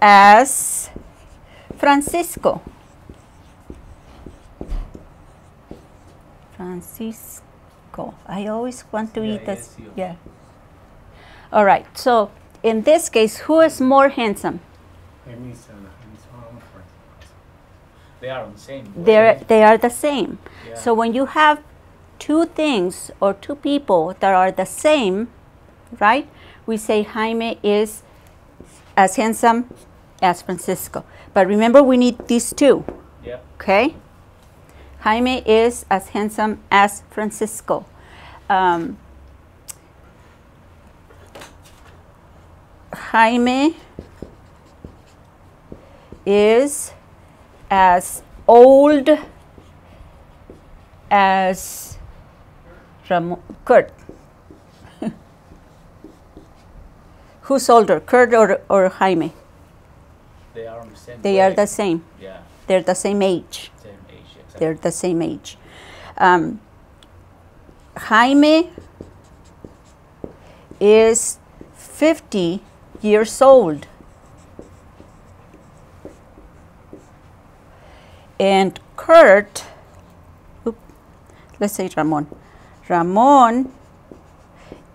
as Francisco. Francisco. I always want to eat this. Yeah. All right. So in this case, who is more handsome? They are the same. They are the same. Yeah. So when you have two things or two people that are the same, right? We say Jaime is as handsome as Francisco. But remember, we need these two. Yeah. Okay? Jaime is as handsome as Francisco. Jaime is as old as Kurt. Who's older, Kurt or Jaime? They are on the same. They are the same. Yeah. They're the same age. Same age. Exactly. They're the same age. Jaime is 50 years old. And Kurt, let's say Ramon. Ramon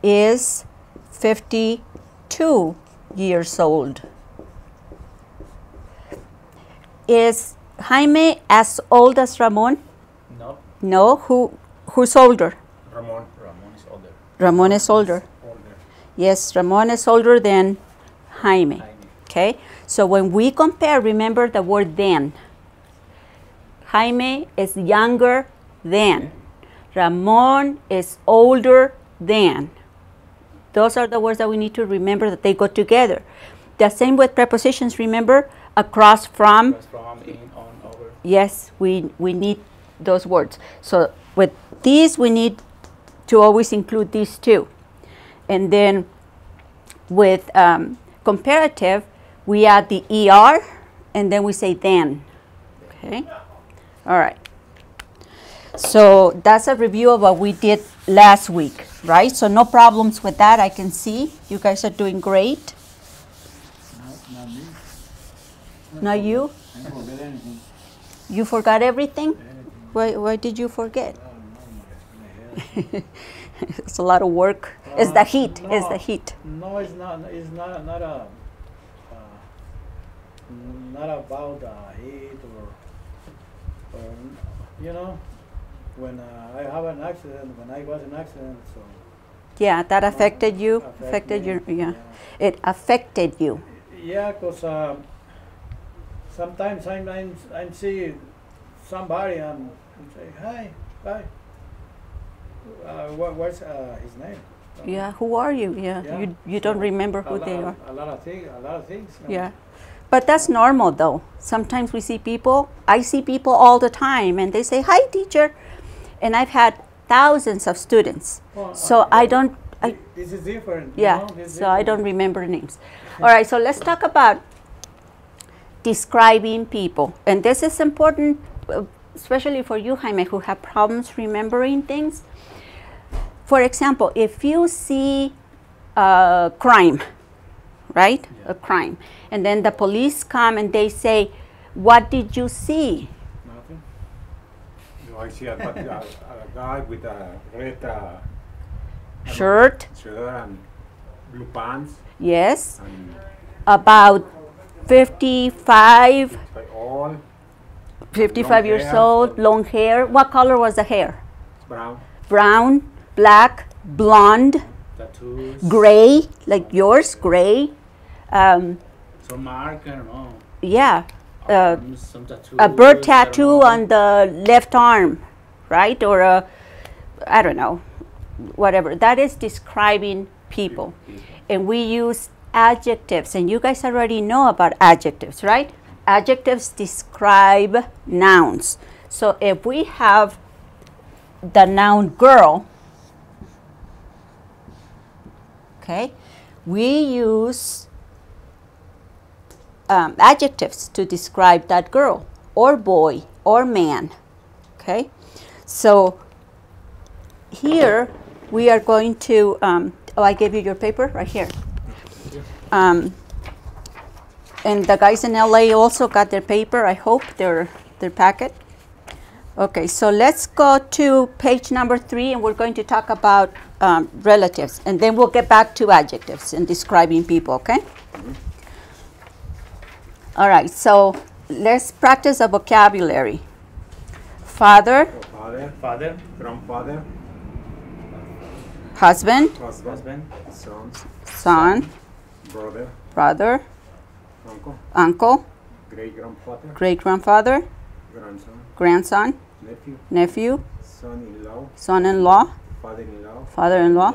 is 52 years old. Is Jaime as old as Ramon? No. No. Who's older? Ramon. Ramon is older. Ramon is older. Yes, Ramon is older than Jaime. Okay. So when we compare, remember the word than. Jaime is younger than. Ramon is older than. Those are the words that we need to remember, that they go together. The same with prepositions, remember? Across from. Across from, in, on, over. Yes, we need those words. So with these, we need to always include these two. And then with comparative, we add the ER, and then we say then. Okay? All right. So that's a review of what we did last week, right? So no problems with that, I can see. You guys are doing great. Not me. Not you? I didn't forget anything. You forgot everything? Anything. Why did you forget? My head. It's a lot of work. It's the heat. No, It's the heat. No, it's not. It's not about heat or you know, when I have an accident, when I was in accident, so. Yeah, that affected you. Affected me, Yeah. It affected you. Yeah, cause sometimes I see somebody and say hi. What's his name? Yeah. Who are you? Yeah. Yeah. You don't remember who they are. A lot of things. Yeah. But that's normal though. Sometimes we see people, I see people all the time and they say, hi teacher. And I've had thousands of students. Well, So I don't, this is different. yeah, You know, this is so I different. don't remember names. All right, so let's talk about describing people. And this is important, especially for you, Jaime, who have problems remembering things. For example, if you see a crime, right? Yeah. A crime. And then the police come and they say, what did you see? Nothing. No, I see a guy with a red Shirt. shirt and blue pants. Yes. And About 55 all 55 Long years hair. old, long hair. What color was the hair? brown. Brown, black, blonde, Tattoos. gray, like yours, gray. Some mark, I don't know. Yeah, Some tattoos. a bird I don't tattoo know. on the left arm, right? Or a, I don't know, whatever. That is describing people. And we use adjectives, and you guys already know about adjectives, right? Adjectives describe nouns. So if we have the noun girl, okay, we use adjectives to describe that girl or boy or man, okay? So here we are going to, oh, I gave you your paper right here. And the guys in LA also got their paper, I hope, their packet. Okay, so let's go to page number 3, and we're going to talk about relatives, and then we'll get back to adjectives and describing people, okay? All right, so let's practice a vocabulary. Father, Father, Father, grandfather, husband, husband, son, son, brother, brother, uncle, uncle, great-grandfather, great-grandfather, grandson, grandson, nephew, nephew, son-in-law, son-in-law, father-in-law, father-in-law,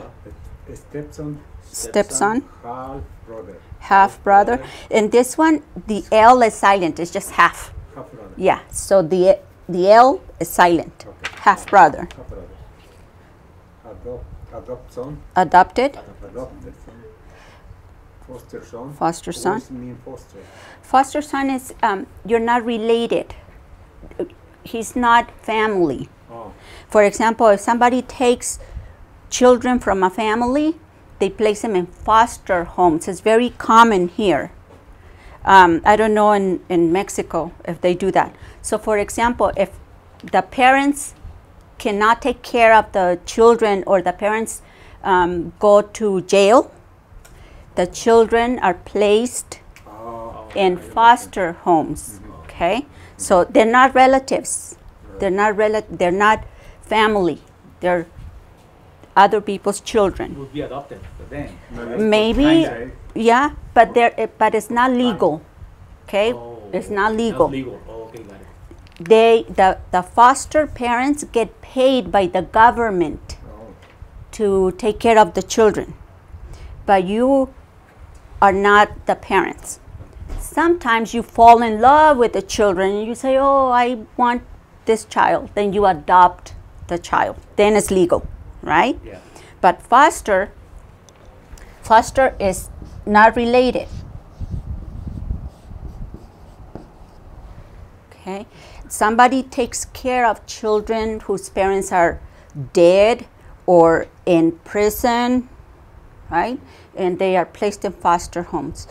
stepson, stepson, half-brother, half-brother. And this one, the L is silent, it's just half. half-brother, Yeah, so the L is silent. Okay. Half-brother. half-brother, adopt son, Adopted, adopted son, foster son. foster son. What does it mean foster? Foster son is, you're not related. He's not family. Oh, For example, if somebody takes children from a family, they place them in foster homes. It's very common here. I don't know in Mexico if they do that. So for example, if the parents cannot take care of the children, or the parents go to jail, the children are placed oh, in foster homes. Okay, so they're not relatives. They're not family. They're other people's children. would be adopted, but then. Maybe, Kinda. yeah, but it's not legal. Okay, it's not legal. Not legal. Oh, okay, got it. The foster parents get paid by the government Oh, to take care of the children, but you are not the parents. Sometimes you fall in love with the children and you say, oh, I want this child. Then you adopt the child. Then it's legal, right? Yeah. But foster is not related. Okay? Somebody takes care of children whose parents are dead or in prison, right? And they are placed in foster homes.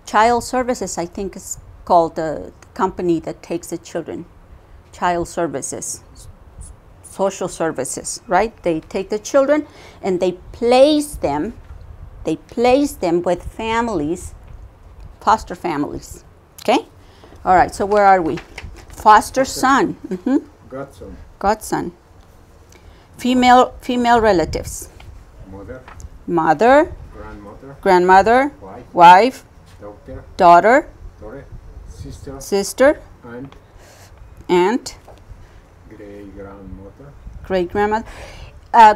Child Services, I think, is called the company that takes the children. Child Services, Social Services, right? They take the children and they place them with families, foster families. Okay? All right, so where are we? Foster son. godson, Godson. Female relatives. mother, Mother, grandmother, grandmother, wife, wife, daughter, daughter, daughter, sister, sister, aunt, aunt, great-grandmother. great-grandmother.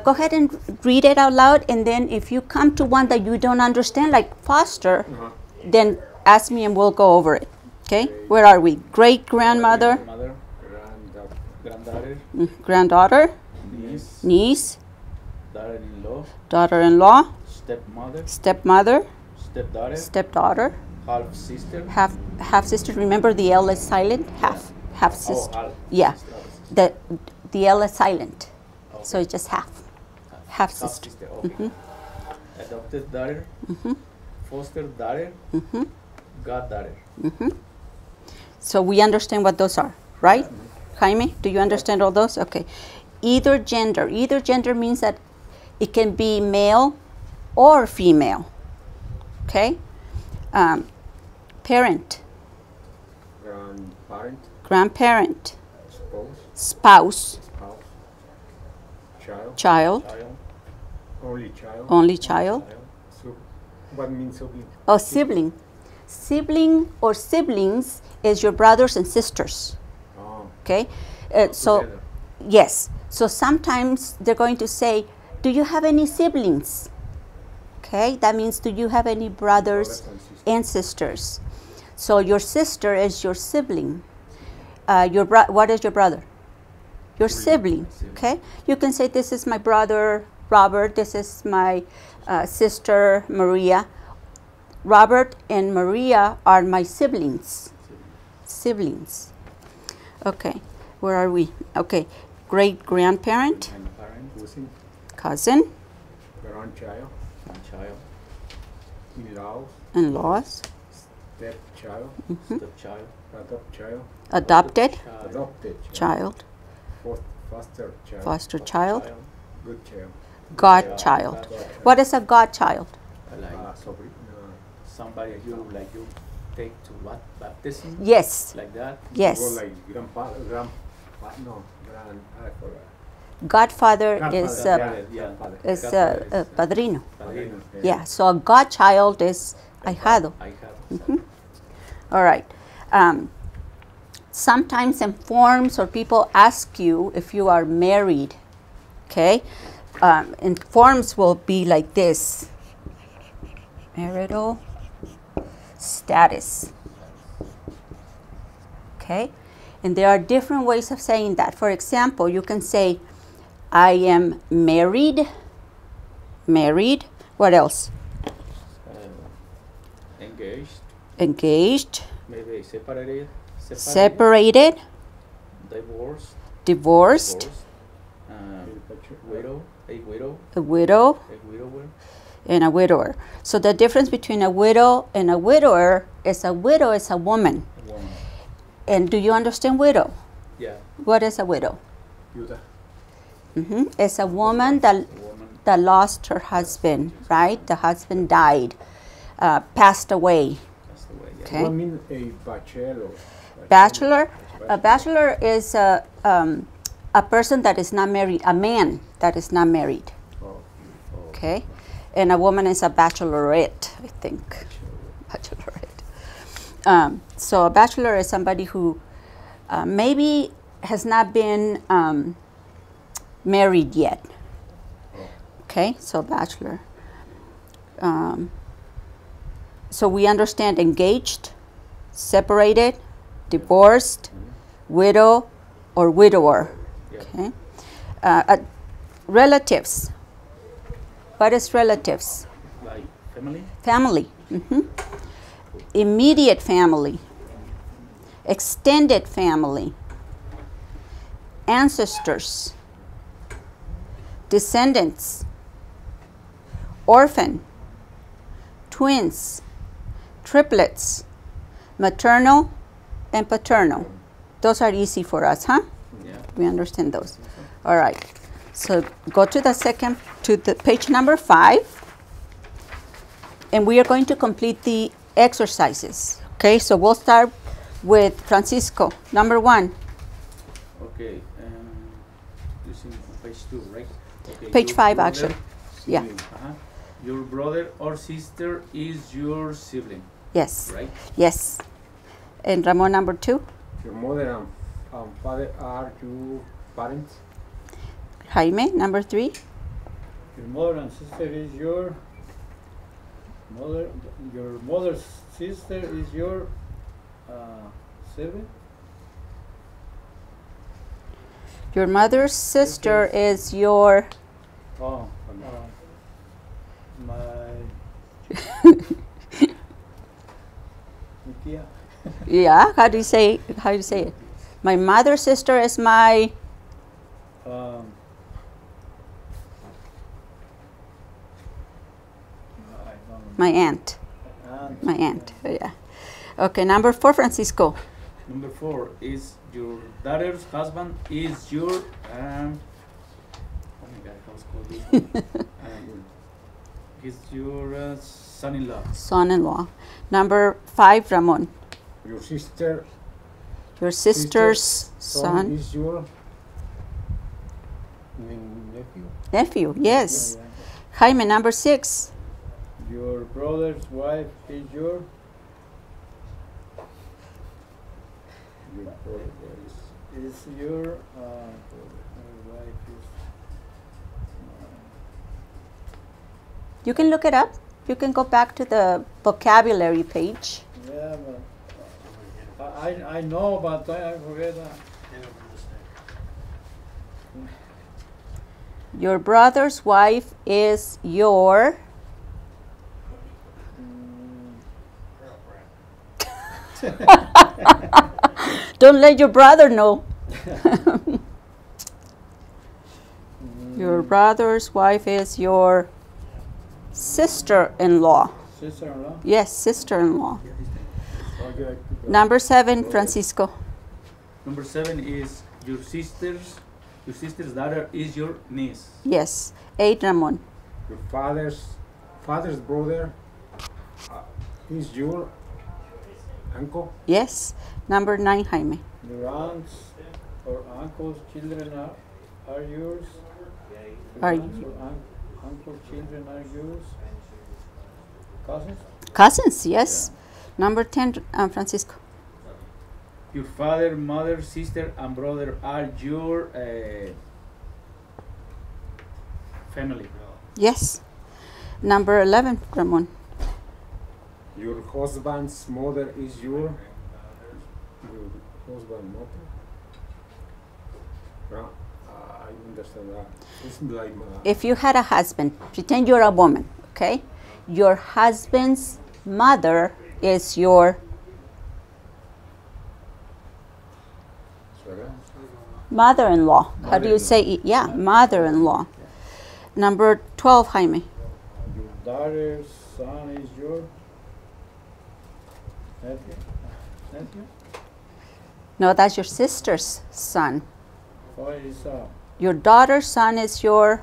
Go ahead and read it out loud, and then if you come to one that you don't understand, like foster, then ask me and we'll go over it. Okay? Where are we? Great-grandmother, Mother, Granddaughter, granddaughter, granddaughter, niece, niece, daughter-in-law, daughter-in-law, stepmother, stepmother, stepdaughter, stepdaughter, half-sister. half-sister. Remember the L is silent? Half-sister. Oh, half. Yeah. Sister. The L is silent. Okay. So it's just half-sister. Okay. Adopted daughter, foster daughter, goddaughter. So we understand what those are, right? Jaime, do you understand all those? Okay. Either gender. Either gender means that it can be male or female. Okay? Parent, grandparent, grandparent, spouse, spouse, child, child, only child. only child. So, what means sibling? Oh, sibling. Sibling or siblings is your brothers and sisters. Oh, Okay? So, together. yes. So sometimes they're going to say, do you have any siblings? Okay? That means, do you have any brothers and sisters? So your sister is your sibling. What is your brother? Your sibling. Okay? You can say, this is my brother Robert. This is my sister Maria. Robert and Maria are my siblings. Siblings. Okay. Where are we? Okay. Great-grandparent, Grandparent, cousin, Grandchild, grandchild, in-laws, in-laws, Stepchild. Stepchild. Adopt child. Adopted Adopted child, Foster child. foster child, Good child. godchild. What is a godchild? Like somebody you take to what baptism? Yes, Like that. Or yes. like grandpa, I forgot. Godfather Grandfather, is yeah. is padrino. Padrino. Yeah, so a godchild is ahijado. Ahijado. All right. Sometimes in forms or people ask you if you are married. Okay. And forms will be like this: marital status. Okay. And there are different ways of saying that. For example, you can say, I am married. Married. What else? Engaged. Engaged. Maybe separated. Separated. Divorced. Divorced. Widow. A widow. A widow. A widower. And a widower. So the difference between a widow and a widower is a widow is a woman. A woman. And do you understand widow? Yeah. What is a widow? Yuda. It's a woman that A woman. that lost her husband, right? The husband died, passed away. That's the way. Yeah. Okay. What mean a bachelor? Bachelor. A bachelor is a person that is not married, a man that is not married. Oh. Okay. And a woman is a bachelorette, I think. Bachelorette. So a bachelor is somebody who maybe has not been married yet. Okay, so bachelor. So we understand engaged, separated, divorced, widow, or widower. Yeah. Okay. Relatives. What is relatives? Like family. Family. Immediate family. Extended family. Ancestors. Descendants. Orphan. Twins. Triplets. Maternal and paternal. Those are easy for us, huh? Yeah. We understand those. All right. So go to the page number 5. And we are going to complete the exercises. Okay, so we'll start with Francisco. Number 1. Okay. Using page 2, right? Okay. Page your 5, brother- actually. Yeah. Uh-huh. Your brother or sister is your sibling, Yes. right? Yes. And Ramon, number 2. Your mother and father are your parents? Jaime, number 3. Your mother and sister is your mother. Your mother's sister is your sibling. Your mother's sister is your... Oh, my tía. Yeah, how do you say it? My mother's sister is my... I don't know. My aunt. Aunt. My aunt, yeah. Okay, number 4, Francisco. Number 4 is your daughter's husband is your oh my God, how's called this one? He's your son-in-law. Son-in-law. Number 5, Ramon. Your sister Your sister's son. is your nephew? Nephew, yes. Yeah, yeah. Jaime, number 6. Your brother's wife is your brother is your wife is You can look it up. You can go back to the vocabulary page. yeah, but I know, but I forget that. Your brother's wife is your... Don't let your brother know. Your brother's wife is your sister-in-law. Sister-in-law. Yes, sister-in-law. Number 7, Francisco. Number 7 is your sister's daughter is your niece. Yes. 8, Ramon. Your father's brother is your uncle. Yes. Number 9, Jaime. Your aunts or uncles' children are yours. Your Are aunts or uncles' children are yours. Cousins? Cousins, yes. Number 10, Francisco. Your father, mother, sister, and brother are your family. Yes. Number 11, Ramon. Your husband's mother is your husband's mother. No, I understand that. It's like If you had a husband, pretend you're a woman, okay? Your husband's mother is your mother-in-law. How do you say it? Yeah, mother-in-law. Number 12, Jaime. Your daughter's son is your nephew? No, that's your sister's son. Or is Your daughter's son is your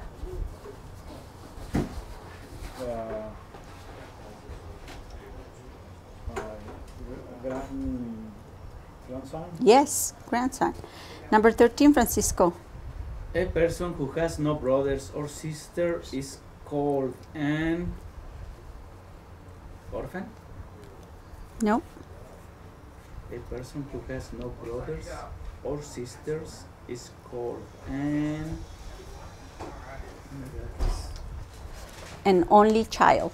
grandson? yes, grandson. Number 13, Francisco. A person who has no brothers or sisters is called an orphan. No. A person who has no brothers or sisters is called an An only child.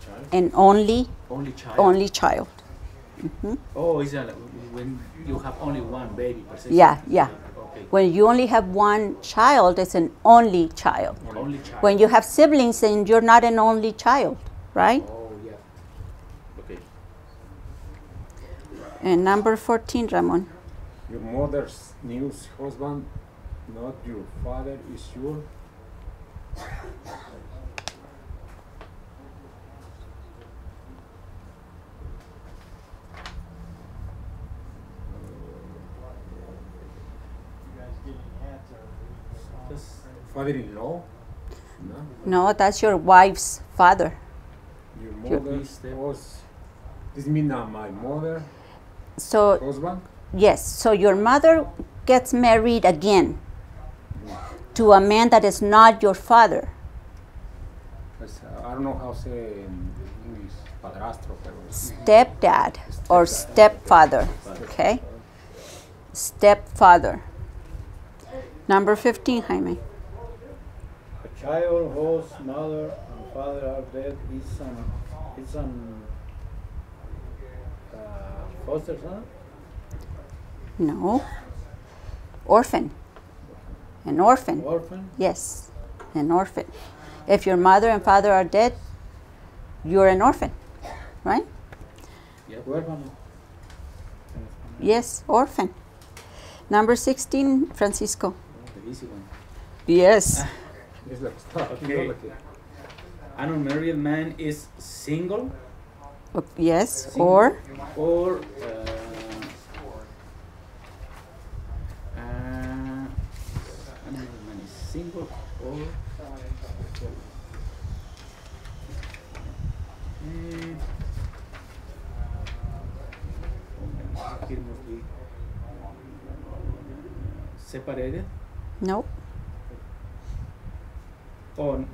child. An only child. Oh, is that when you have only one baby per se? Yeah, yeah. Okay. When you only have one child, it's an only child. Only child. When you have siblings, then you're not an only child, right? Oh, yeah. Okay. And number 14, Ramon. your mother's new husband, not your father, is your Just father-in-law. No, No, that's your wife's father. your Your- mother's was. This means my mother So, husband. yes, so your mother gets married again to a man that is not your father. I don't know how to say in English, padrastro, pero Stepdad or stepfather, okay? Stepfather. Number 15, Jaime. A child whose mother and father are dead is an foster son? No. Orphan. An orphan. Orphan? Yes, an orphan. If your mother and father are dead, you're an orphan, right? yep. Huérfano. Yes, orphan. Number 16, Francisco. The easy one. Yes. it's like stuff. Okay. An unmarried man is single Yes, Single. or or unmarried man is single or here must be separated no. or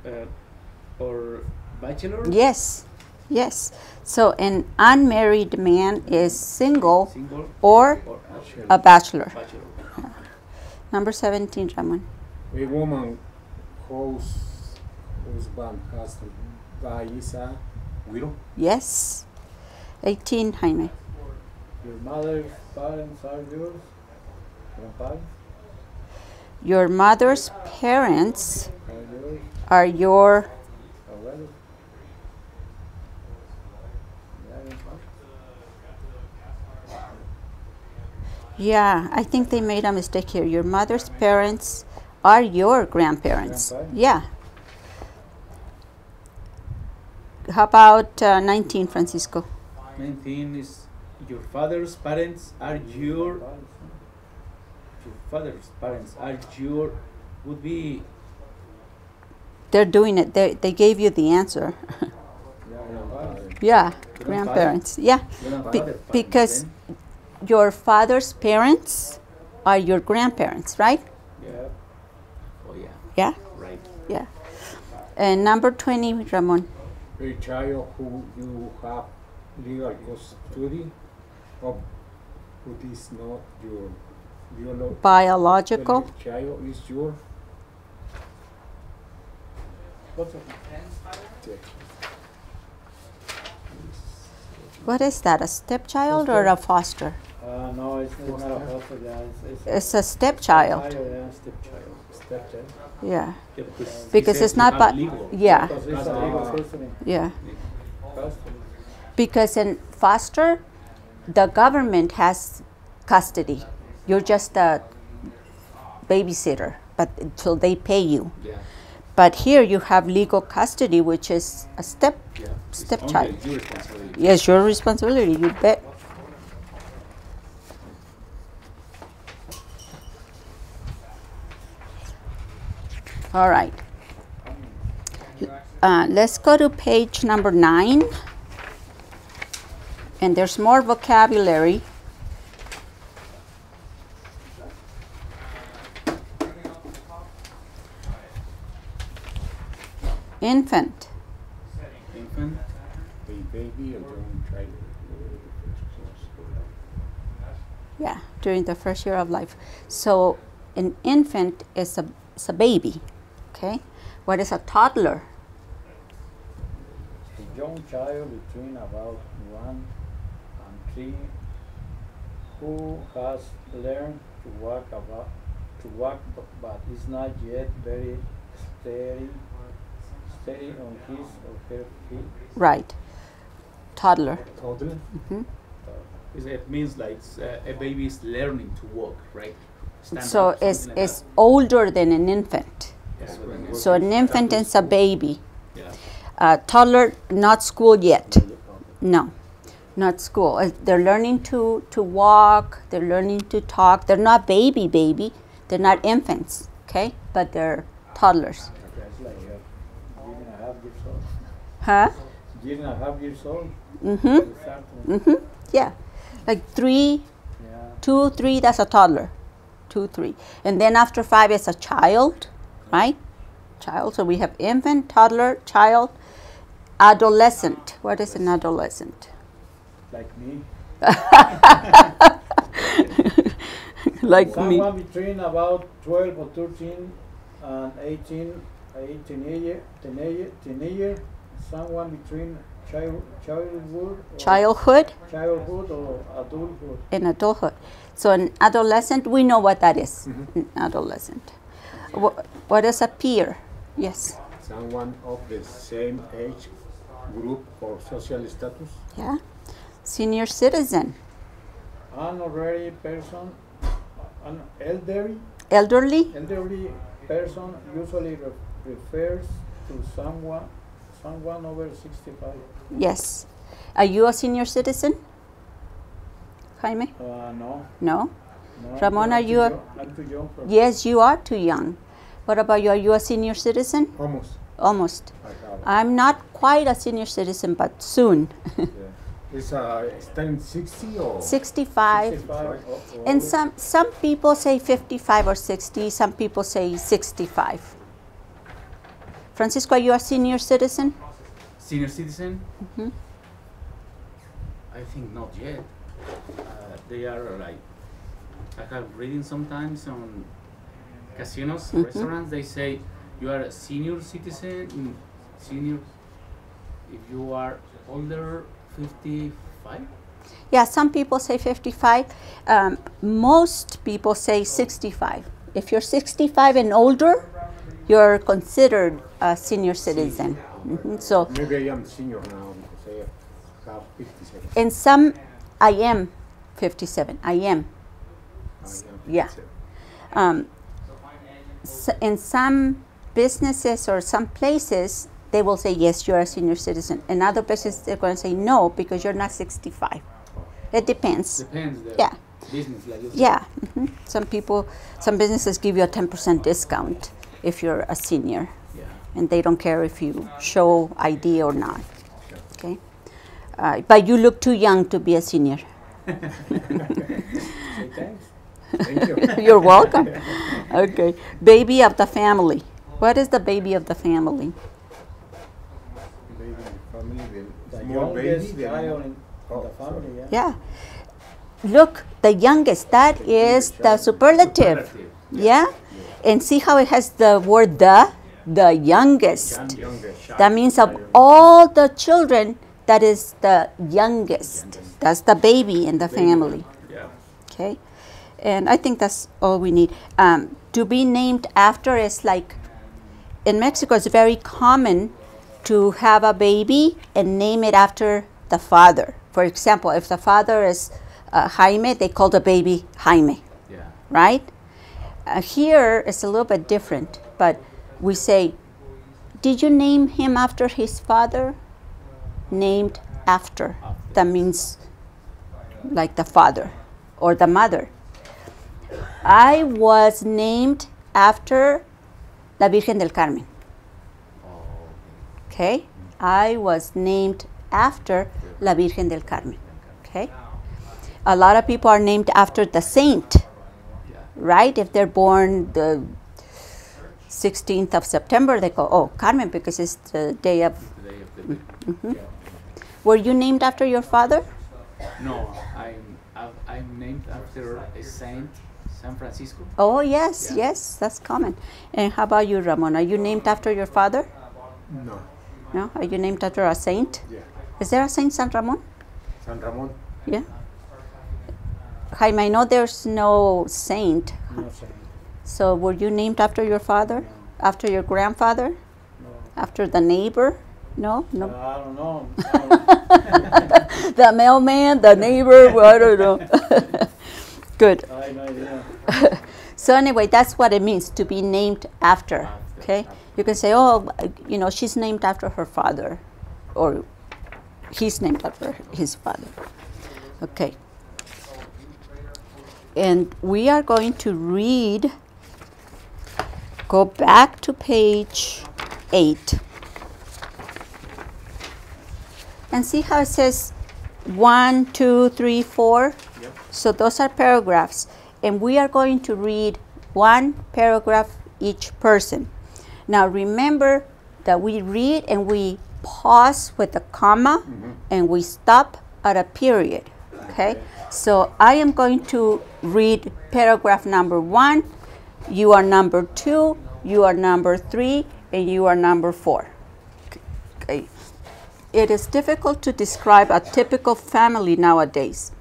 bachelor. Yes, yes. So an unmarried man is single Single or or a bachelor. bachelor. Number 17, Ramon. A woman whose husband has died is a widow. Yes. 18, Jaime. Your mother's parents are yours? Grandparents Your mother's parents are yours? are your Abuelos? Yeah, I think they made a mistake here. Your mother's parents are your grandparents. Grandparents? Yeah. How about 19, Francisco? main thing is your father's parents are your father's parents are your would be They're doing it. They gave you the answer. Yeah, grandparents. Yeah, grandfather because parents, your father's parents are your grandparents, right? then? Yeah. Oh yeah. Yeah, Right. yeah. And number 20, Ramon. A child who you have legal custody of, who is not your Biological. child is your What's it? What is that? A stepchild or a foster? No, it's not a foster. Yeah, It's a stepchild. Yeah, stepchild. stepchild. Yeah, Yeah, because he it's says not you have bi- legal. yeah, Because it's a legal custody. yeah. Custody. Because in foster, the government has custody. You're just a babysitter, but until they pay you. Yeah. But here you have legal custody, which is a Yeah. It's stepchild. only your responsibility. Yes, your responsibility. You bet. All right. Let's go to page number 9. And there's more vocabulary. Infant. Infant. A baby or young child. Yeah, during the first year of life. So an infant is a baby. Okay. What is a toddler? A young child between about 1 and 3 who has learned to walk but is not yet very steady on his or her feet. Right. Toddler. Toddler. It means like a baby is learning to walk, right? Stand So up, it's something like it's older than an infant. that. Yeah, So an infant is a baby. Yeah. Toddler, not school yet. No, not school. They're learning to walk. They're learning to talk. They're not baby. They're not infants. Okay, but they're toddlers. That's like year and a half years old. Huh? Year and a half years old. Mm-hmm. Exactly. Yeah, like 3, Yeah. 2, 3. That's a toddler. 2, 3, and then after 5 is a child, right? Child. So we have infant, toddler, child, adolescent. What is an adolescent? Like me. Like me. Someone between about 12 or 13 and 18, a teenager, someone between Childhood childhood or adulthood. and adulthood. So an adolescent, we know what that is. An adolescent. What is a peer? Yes. Someone of the same age group or social status. Yeah. Senior citizen. An already person, an Elderly. elderly person usually refers to someone over 65. Yes. Are you a senior citizen? Jaime? No. No. No, Ramon, are you a- I'm too young for Yes, you are too young. What about you? Are you a senior citizen? Almost. Almost. I have. I'm not quite a senior citizen, but soon. Yeah. It's standing 60 or 65. 65 or And older. some people say 55 or 60. Some people say 65. Francisco, are you a senior citizen? Senior citizen? Mhm. I think not yet. They are like, I have reading sometimes on casinos, restaurants, they say you are a senior citizen, senior, if you are older 55? Yeah, some people say 55. Most people say 65. If you're 65 and older, you're considered a senior citizen. So, maybe I am senior now because I have 57. in some, I am 57. I am. I am Yeah. 57. In some businesses or some places, they will say, yes, you're a senior citizen. In other places, they're going to say, no, because you're not 65. It depends. Depends. The Yeah. business, like you said. Yeah. Some businesses give you a 10% discount if you're a senior, Yeah. and they don't care if you show ID or not. Okay. But you look too young to be a senior. Say thanks. Thank you. You're welcome. Okay. Baby of the family. What is the baby of the family? Baby, family, The small baby, youngest then- child in Oh, the family, yeah. Yeah. Look, the youngest, that is the superlative. Yeah? And see how it has the word the youngest. youngest. That means of all the children, that is the youngest. That's the baby in the family. Yeah. Okay? And I think that's all we need. To be named after is like, in Mexico, it's very common to have a baby and name it after the father. For example, if the father is Jaime, they call the baby Jaime, Yeah. right? Here it's a little bit different, but we say, did you name him after his father? Named after. That means like the father or the mother. I was named after La Virgen del Carmen. Okay? I was named after La Virgen del Carmen. Okay? A lot of people are named after the saint, Yeah. right? If they're born the 16th of September, they go, oh, Carmen, because it's the day of. The day of the Were you named after your father? No, I'm named after a saint, San Francisco. Oh, yes, Yeah. yes, that's common. And how about you, Ramon? Are you named after your father? No. No? Are you named after a saint? Yeah. Is there a Saint San Ramon? San Ramon. Yeah. Jaime, I know there's no saint. No, sir. So were you named after your father? After your grandfather? No. After the neighbor? No? No. I don't know. The mailman, the neighbor, well, I don't know. Good. I have no idea. So anyway, that's what it means to be named after. Okay? You can say, oh, you know, she's named after her father, or he's named after his father. Okay. And we are going to read, go back to page 8. And see how it says 1, 2, 3, 4? Yep. So those are paragraphs. And we are going to read one paragraph each person. Now remember that we read and we pause with a comma and we stop at a period. Okay? So I am going to read paragraph number 1. You are number 2, you are number 3, and you are number 4. Okay. It is difficult to describe a typical family nowadays.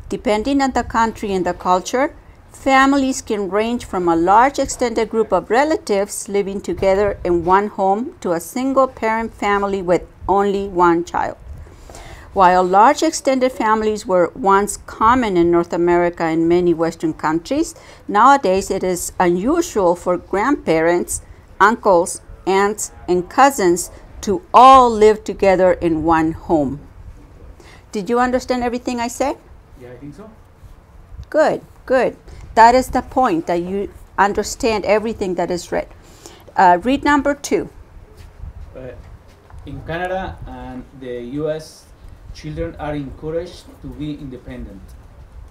Depending on the country and the culture, families can range from a large extended group of relatives living together in one home to a single parent family with only one child. While large extended families were once common in North America and many Western countries, nowadays it is unusual for grandparents, uncles, aunts, and cousins to all live together in one home. Did you understand everything I said? Yeah, I think so. Good, good. That is the point, that you understand everything that is read. Read number 2. In Canada and the US, children are encouraged to be independent.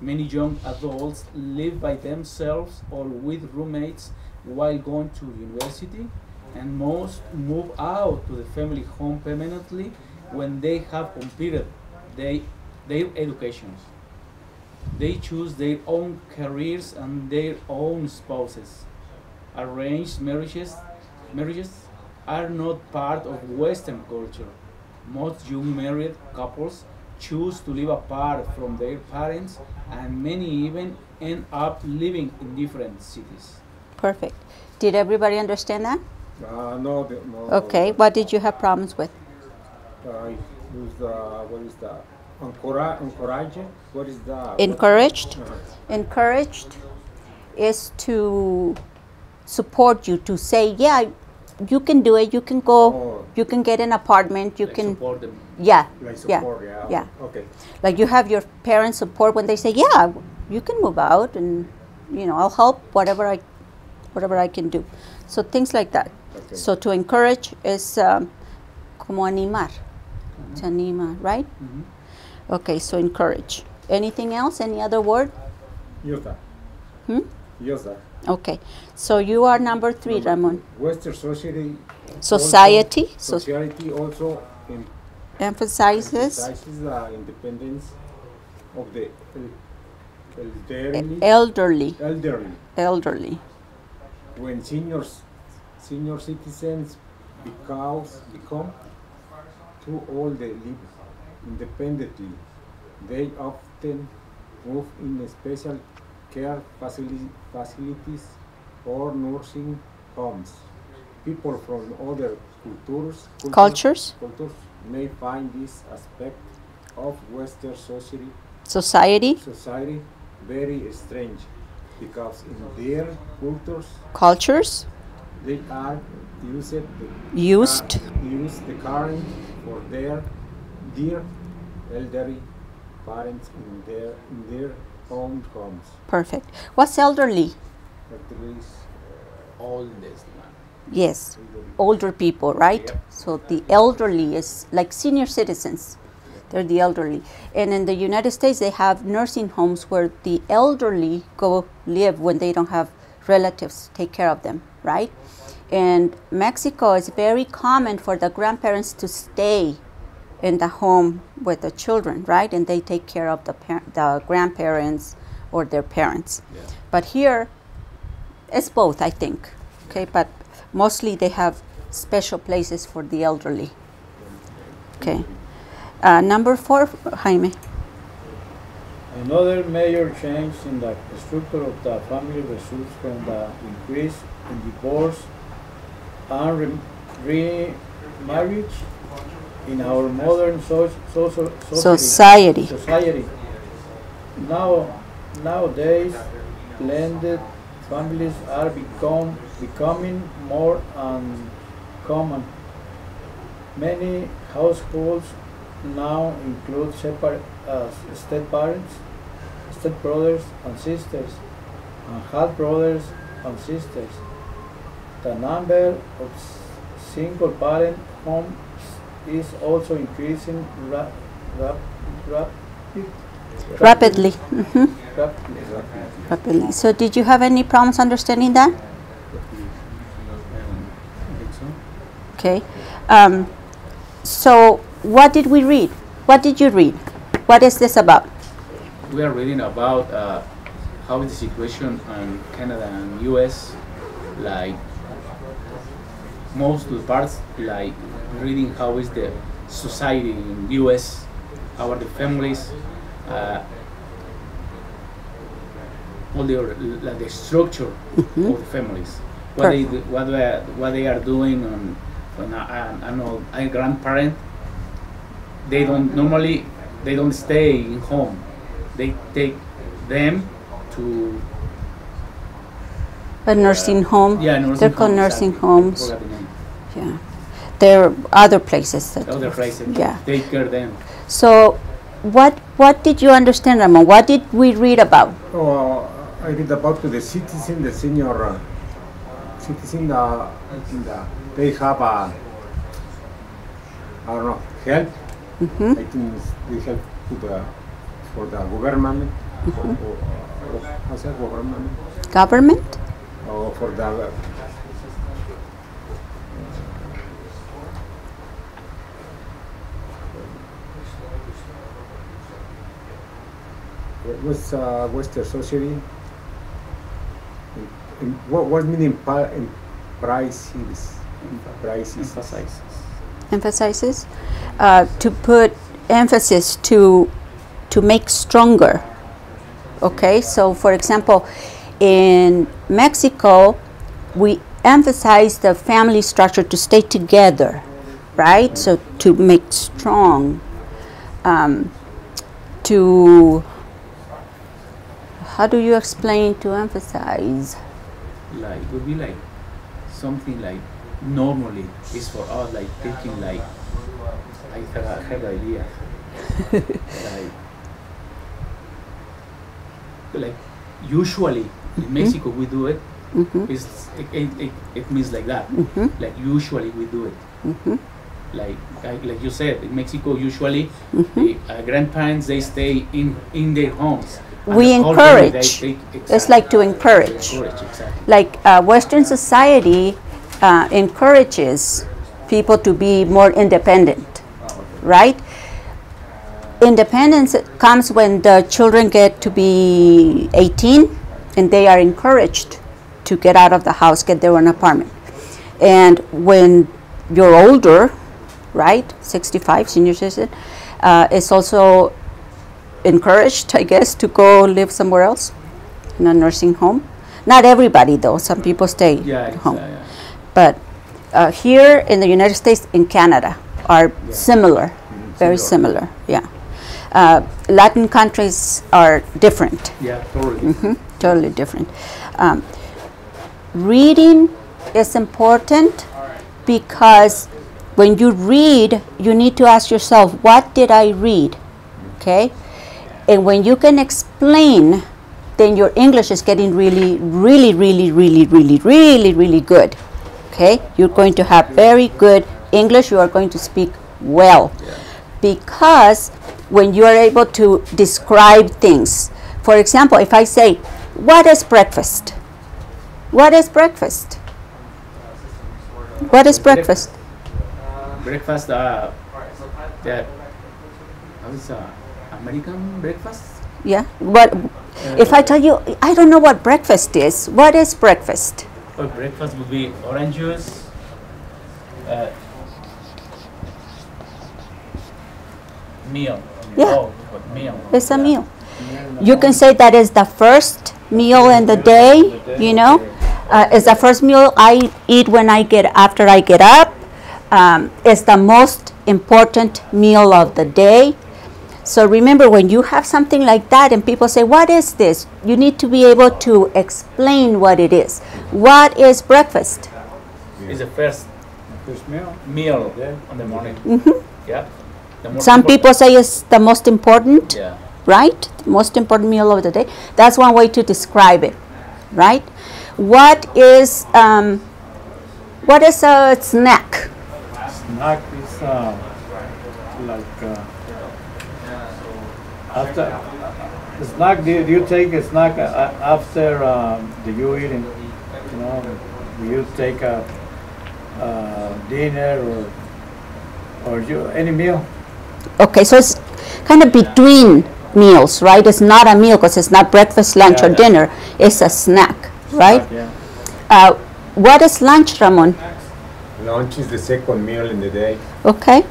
Many young adults live by themselves or with roommates while going to university, and most move out to the family home permanently when they have completed their educations. They choose their own careers and their own spouses. Arranged marriages are not part of Western culture. Most young married couples choose to live apart from their parents, and many even end up living in different cities. Perfect. Did everybody understand that? No, no. Okay. What did you have problems with? Use the, what is that? Encouraging? What is that? Encouraged? Encouraged is to support you, to say, yeah, you can do it. You can go. Oh. You can get an apartment. You Like can. support them. Yeah. Like Yeah. support, yeah. Yeah. Okay. Like you have your parents' support when they say, "Yeah, you can move out, and I'll help whatever I can do." So things like that. Okay. So to encourage is como animar, to anima, right? Mhm. Okay, so encourage. Anything else? Any other word? Use that. Hmm? Use that. Okay, so you are number 3, Number Ramon. two, Western Society society also emphasizes emphasizes the independence of the elderly. When senior citizens become too old to live independently, they often move in special care facilities or nursing homes. People from other cultures, may find this aspect of Western society, very strange, because in their cultures, they are used the caring for their dear elderly parents in their own homes. Perfect. What's elderly? Elderly is Oldest man. Yes, older people, right? Yep. So the elderly is like senior citizens. They're the elderly. And in the United States, they have nursing homes where the elderly go live when they don't have relatives take care of them, right? In Mexico, it's very common for the grandparents to stay in the home with the children, right? And they take care of the grandparents or their parents. Yeah. But here, it's both, I think. Okay, but mostly they have special places for the elderly. Okay. Number 4, Jaime. Another major change in the structure of the family results from the increase in divorce and remarriage in our modern Society. Nowadays, blended families are becoming more uncommon. Many households now include separate step-parents, step-brothers and sisters, and half-brothers and sisters. The number of single-parent homes is also increasing Rapidly. Rapidly. So did you have any problems understanding that? Okay. So what did we read? What did you read? What is this about? We are reading about how is the situation in Canada and US, like most of the parts, like reading how is the society in US, how are the families, all the structure of the families, what they are doing on a grandparent. They don't stay in home. They take them to A nursing home. yeah, nursing They're called home, nursing exactly. homes. Forgot the name. Yeah. There are other places that Other places. Yeah. Take care of them. So what did you understand, Ramon? What did we read about? Oh, I read about the citizen, the senior citizen. They have I don't know, help. Mm-hmm. I think they help for the government. How's that government? Government? Or for the what's Western society? What meaning prices? Emphasizes? To put emphasis to make stronger. Okay, so for example, in Mexico, we emphasize the family structure to stay together, right? So to make strong, how do you explain to emphasize? Like would be like something like normally is for us like thinking like I have an idea like usually in Mexico we do it. It means like that. Like usually we do it. Like you said, in Mexico usually the grandparents they stay in their homes. And We the whole family, encourage. they It's like to encourage. exactly. Like Western society encourages people to be more independent, right? Independence comes when the children get to be 18 and they are encouraged to get out of the house, get their own apartment. And when you're older, right, 65, senior citizen, it's also encouraged, I guess, to go live somewhere else in a nursing home. Not everybody, though. Some people stay at home. But here in the United States, in Canada, are similar, very similar. Yeah. Latin countries are different. Yeah, totally. Totally different. Reading is important because when you read, you need to ask yourself, what did I read? Okay? And when you can explain, then your English is getting really, really, really, really, really, really, really good. Okay? You're going to have very good English. You are going to speak well. Because when you are able to describe things, for example, if I say, what is breakfast? What is breakfast? What is breakfast? Breakfast, how is American breakfast? Yeah. What? If I tell you, I don't know what breakfast is. What is breakfast? Well, breakfast would be orange juice, meal. Yeah. Oh, but meal. It's a meal. You can say that is the first meal in the day, you know. It's the first meal I eat when after I get up. It's the most important meal of the day. So remember, when you have something like that and people say, what is this? You need to be able to explain what it is. What is breakfast? It's the first meal on the morning. Yeah. Some people say it's the most important, Yeah. right? The most important meal of the day. That's one way to describe it, right? What is a snack? Snack is like after snack. Do you take a snack after you eating? You know, do you take a dinner or any meal? Okay, so it's kind of between meals, right? It's not a meal because it's not breakfast, lunch, or dinner. It's a snack, right? Yeah. What is lunch, Ramon? Lunch is the second meal in the day. Okay.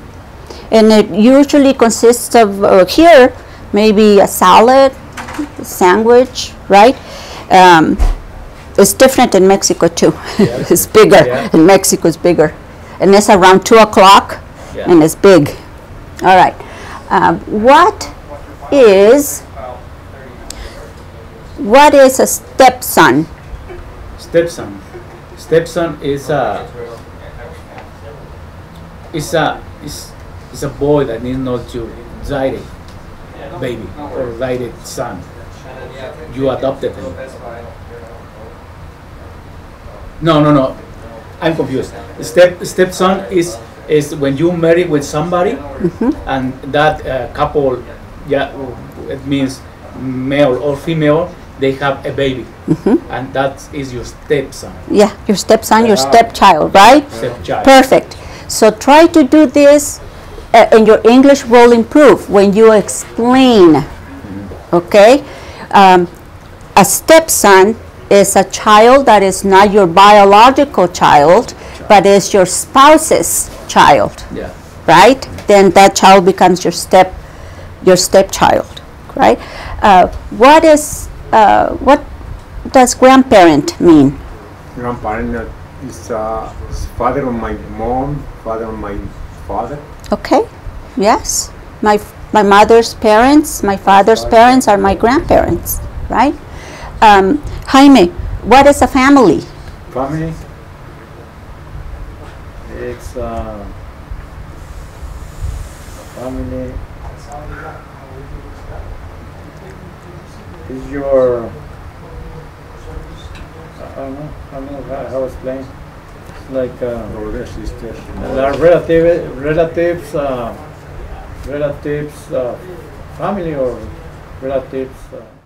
And it usually consists of, here, maybe a salad, a sandwich, right? It's different in Mexico, too. It's bigger. Yeah. In Mexico, it's bigger. And it's around 2 o'clock, and it's big. All right. What is a stepson? Stepson is a boy that is not your direct baby or direct son. You adopted him. No. I'm confused. Stepson is when you marry with somebody and that couple, it means male or female, they have a baby, and that is your stepson. Yeah, your stepson, your stepchild, right? Stepchild. Perfect. So try to do this, and your English will improve when you explain. Okay? A stepson is a child that is not your biological child, but is your spouse's child. Yeah. Right? Then that child becomes your stepchild. Right? What does grandparent mean? Grandparent is father of my mom, father of my father. Okay. Yes. My mother's parents, my father's parents are my grandparents, right? Jaime, what is a family? Family. It's family. Is your I don't know how to explain. It's like Brother, sister. relatives, family or relatives.